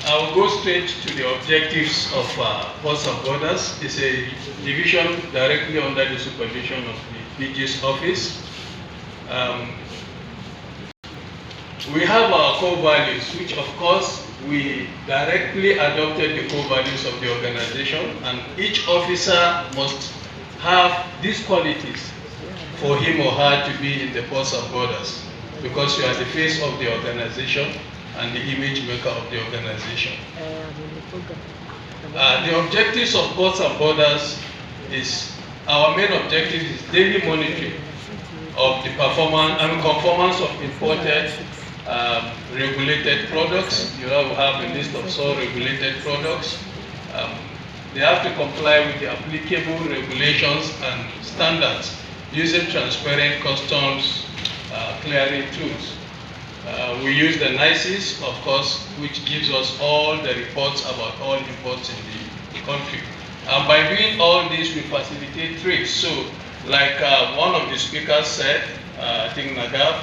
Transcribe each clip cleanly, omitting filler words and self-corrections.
I'll go straight to the objectives of Ports and Borders. It's a division directly under the supervision of the DG's office. We have our core values, which of course we directly adopted the core values of the organization, and each officer must have these qualities for him or her to be in the Ports and Borders, because you are the face of the organization and the image maker of the organization. The objectives of Ports and Borders is, our main objective is daily monitoring of the performance and conformance of imported regulated products. You have a list of SON regulated products. They have to comply with the applicable regulations and standards using transparent customs clearing tools. We use the NICES, of course, which gives us all the reports about all imports in the country. And by doing all this, we facilitate trade. So, like one of the speakers said, I think Nagav,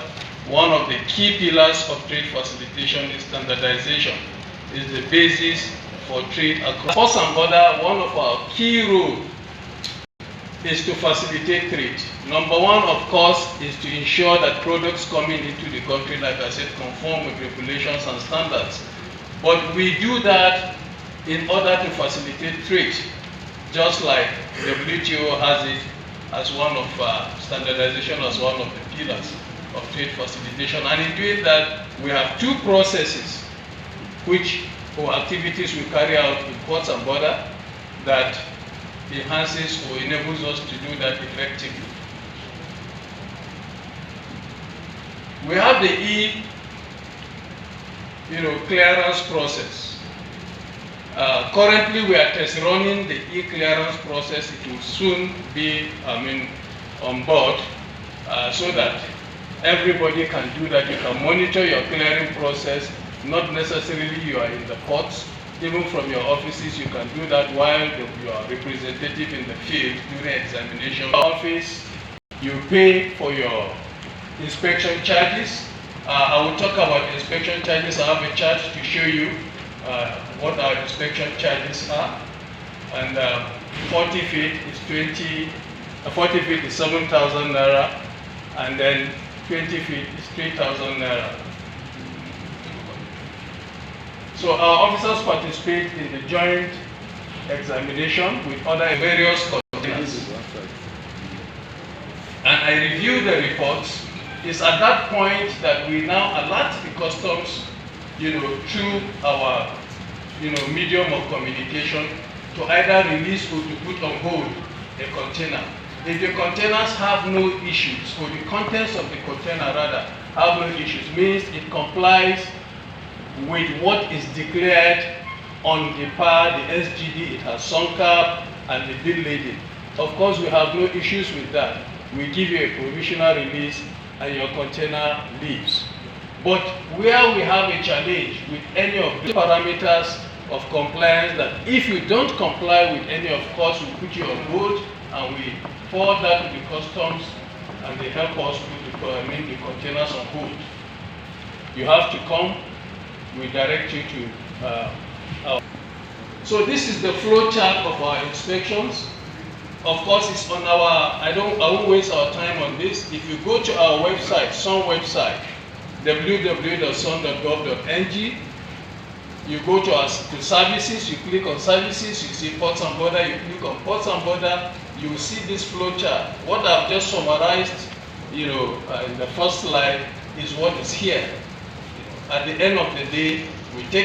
one of the key pillars of trade facilitation is standardization. It's the basis for trade across. Ports and Borders, one of our key roles is to facilitate trade. Number one, of course, is to ensure that products coming into the country, like I said, conform with regulations and standards. But we do that in order to facilitate trade, just like WTO has it as one of standardization as one of the pillars of trade facilitation. And in doing that, we have two processes or activities we carry out in Ports and Borders that enhances or enables us to do that effectively. We have the clearance process. Currently, we are test running the clearance process. It will soon be, on board, so that everybody can do that. You can monitor your clearing process. Not necessarily you are in the ports. Even from your offices, you can do that while you are representative in the field during examination. Office, you pay for your inspection charges. I will talk about inspection charges. I have a chart to show you what our inspection charges are. And 40 feet is 40 feet is 7,000 naira, and then 20 feet is 3,000 naira. So our officers participate in the joint examination with other various containers. And I review the reports. It's at that point that we now alert the customs, through our, medium of communication, to either release or to put on hold a container. If the containers have no issues, or the contents of the container rather have no issues, means it complies with what is declared on the PAR, the SGD, it has Soncap and the bill lading. Of course, we have no issues with that. We give you a provisional release and your container leaves. But where we have a challenge with any of the parameters of compliance, that if you don't comply with any, of course, we put you on hold and we forward that to the customs and they help us put the containers on hold. You have to come. We direct you to So this is the flow chart of our inspections. Of course, it's on our, I won't waste our time on this. If you go to our website, SON website, www.son.gov.ng, you go to services, you click on services, you see Ports and Borders, you click on Ports and Borders, you will see this flow chart. What I've just summarized, in the first slide is what is here. At the end of the day, we take